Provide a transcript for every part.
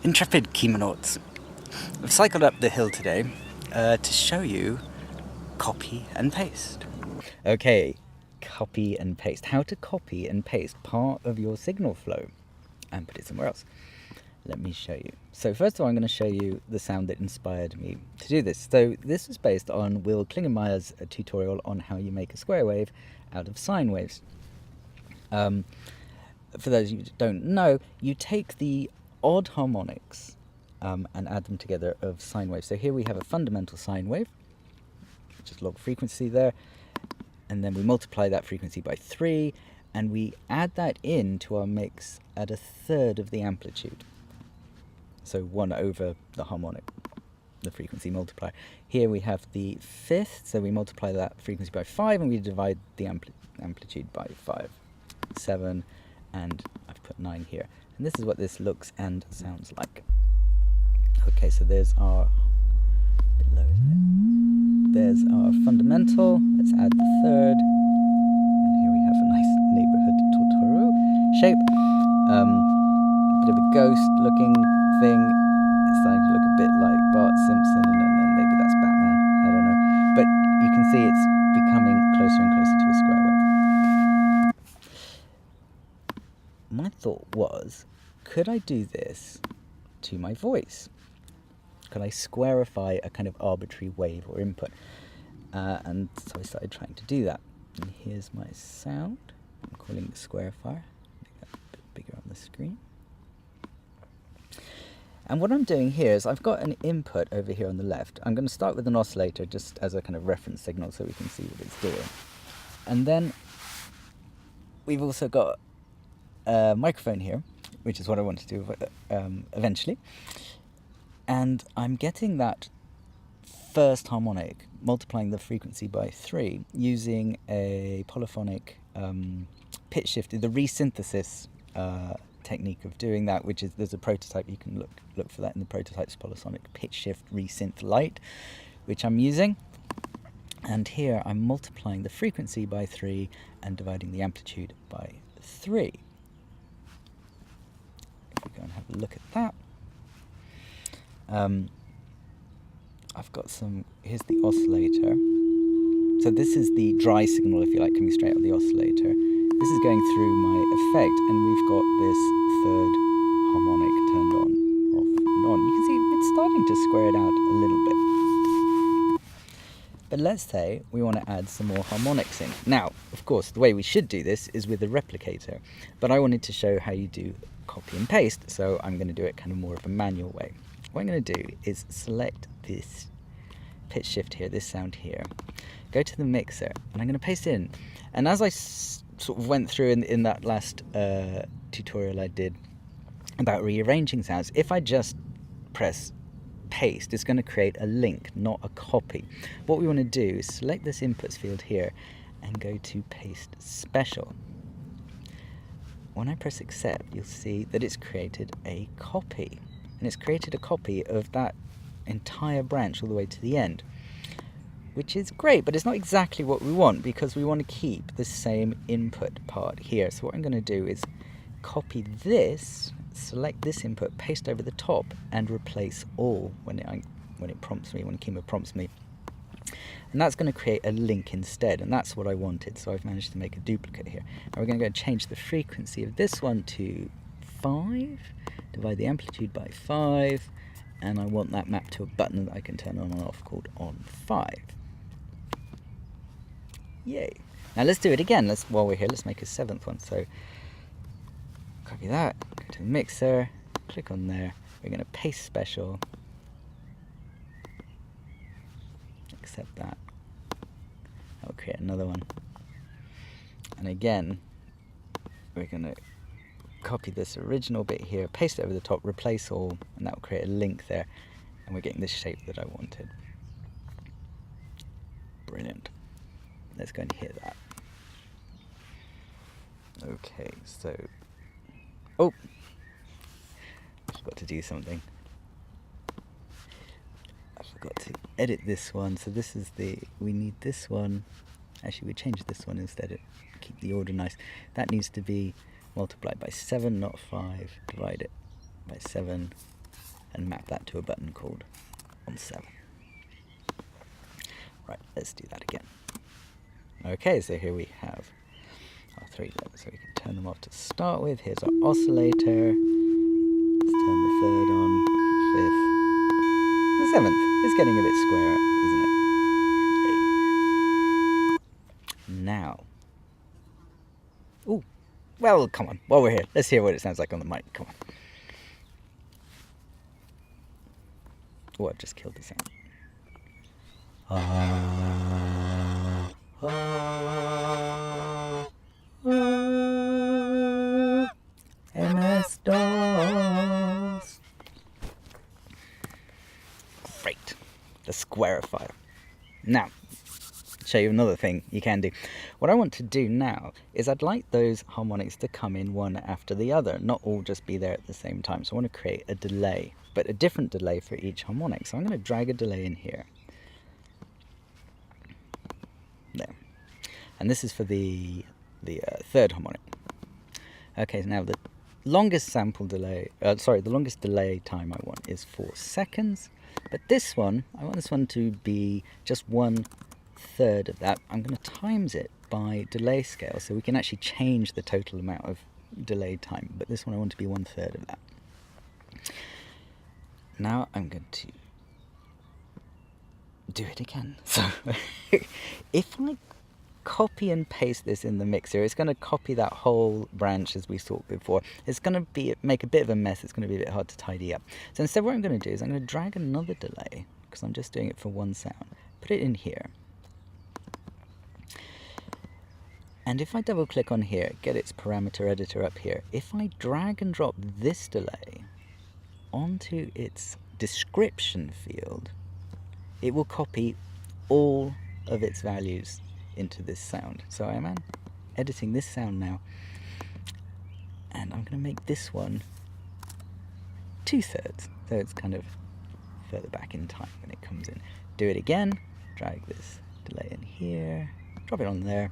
Intrepid Kymanauts. I've cycled up the hill today to show you copy and paste. Okay, copy and paste. How to copy and paste part of your signal flow and put it somewhere else. Let me show you. So first of all, I'm going to show you the sound that inspired me to do this. So this is based on Will Klingenmeyer's tutorial on how you make a square wave out of sine waves. For those of you who don't know, you take the odd harmonics and add them together of sine waves. So here we have a fundamental sine wave, which is log frequency there, and then we multiply that frequency by 3, and we add that into our mix at 1/3 of the amplitude. So 1 over the harmonic, the frequency multiplier. Here we have the 5th, so we multiply that frequency by 5, and we divide the amplitude by 5. 7, and I've put 9 here. And this is what this looks and sounds like. Okay, so there's our, a bit low, isn't it? There's our fundamental. Let's add the 3rd. And here we have a nice neighborhood Totoro shape. Bit of a ghost looking thing. It's starting to look a bit like Bart Simpson, and then maybe that's Batman. I don't know. But you can see it's becoming closer and closer to a square wave. My thought was, could I do this to my voice? Could I squarify a kind of arbitrary wave or input? And so I started trying to do that. And here's my sound. I'm calling it squarifier. Make that a bit bigger on the screen. And what I'm doing here is I've got an input over here on the left. I'm going to start with an oscillator just as a kind of reference signal so we can see what it's doing. And then we've also got a microphone here, which is what I want to do eventually. And I'm getting that first harmonic, multiplying the frequency by 3, using a polyphonic pitch shift, the resynthesis technique of doing that, which is, there's a prototype, you can look for that in the prototype's polyphonic pitch shift resynth light, which I'm using. And here I'm multiplying the frequency by 3 and dividing the amplitude by 3. If we go and have a look at that. I've got some, here's the oscillator. So this is the dry signal, if you like, coming straight out of the oscillator. This is going through my effect, and we've got this 3rd harmonic turned on, off, and on. You can see it's starting to square it out a little bit. But let's say we want to add some more harmonics in. Now, of course, the way we should do this is with a replicator, but I wanted to show how you do copy and paste, so I'm going to do it kind of more of a manual way. What I'm going to do is select this pitch shift here, this sound here, go to the mixer, and I'm going to paste in. And as I sort of went through in that last tutorial I did about rearranging sounds, if I just press paste, it's going to create a link, not a copy. What we want to do is select this inputs field here and go to paste special. When I press accept, you'll see that it's created a copy. And it's created a copy of that entire branch all the way to the end, which is great, but it's not exactly what we want, because we want to keep the same input part here. So what I'm going to do is copy this, select this input, paste over the top, and replace all when it prompts me, when Kyma prompts me. And that's going to create a link instead, and that's what I wanted. So I've managed to make a duplicate here. Now we're going to go and change the frequency of this one to 5, divide the amplitude by 5, and I want that mapped to a button that I can turn on and off called on 5. Yay. Now let's do it again. While we're here, let's make a 7th one. So copy that, go to the mixer, click on there. We're going to paste special. Accept that. That'll create another one. And again, we're going to copy this original bit here, paste it over the top, replace all, and that will create a link there, and we're getting this shape that I wanted. Brilliant. Let's go and hear that. Okay, so, oh, I forgot to do something. I forgot to edit this one, so this is we need this one. Actually, we change this one instead, keep the order nice. That needs to be multiplied by 7, not 5, divide it by 7, and map that to a button called on 7. Right, let's do that again. Okay, so here we have our 3 levers, so we can turn them off to start with. Here's our oscillator. Let's turn the 3rd on, 5th. The 7th is getting a bit squarer, isn't it? Now. Ooh, well, come on, while we're here, let's hear what it sounds like on the mic, come on. Oh, I've just killed the sound. MS-DOS. Great, the squarifier. Now, show you another thing you can do. What I want to do now is I'd like those harmonics to come in one after the other, not all just be there at the same time. So I want to create a delay, but a different delay for each harmonic. So I'm going to drag a delay in here. There. And this is for the 3rd harmonic. Okay, so now the longest sample delay, the longest delay time I want is 4 seconds. But this one, I want this one to be just 1/3 of that. I'm going to times it by delay scale, so we can actually change the total amount of delay time. But this one I want to be 1/3 of that. Now I'm going to do it again. So if I copy and paste this in the mixer, it's going to copy that whole branch as we saw before. It's going to make a bit of a mess. It's going to be a bit hard to tidy up. So instead what I'm going to do is I'm going to drag another delay, because I'm just doing it for one sound, put it in here. And if I double click on here, get its parameter editor up here, if I drag and drop this delay onto its description field, it will copy all of its values into this sound. So I am editing this sound now, and I'm going to make this one 2/3, so it's kind of further back in time when it comes in. Do it again, drag this delay in here, drop it on there.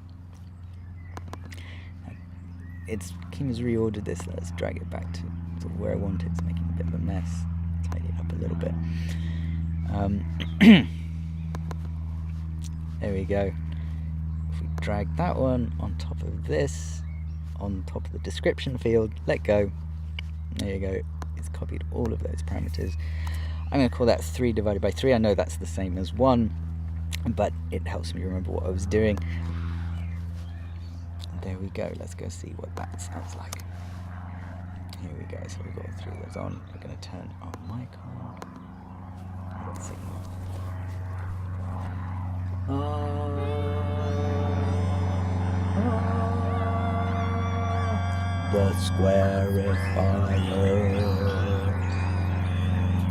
Kyma's reordered this. Let's drag it back to sort of where I want it. It's making a bit of a mess. Tidy it up a little bit. There we go. If we drag that one on top of this, on top of the description field, let go. There you go. It's copied all of those parameters. I'm going to call that 3 divided by 3. I know that's the same as 1, but it helps me remember what I was doing. There we go. Let's go see what that sounds like. Here we go. So we've got 3 of those on. We're going to turn our mic on. Let's see. The squarifier.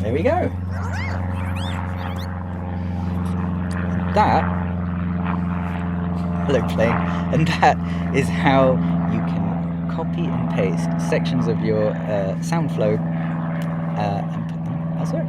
There we go. That, hello plane, and that is how you can copy and paste sections of your sound flow and put them elsewhere.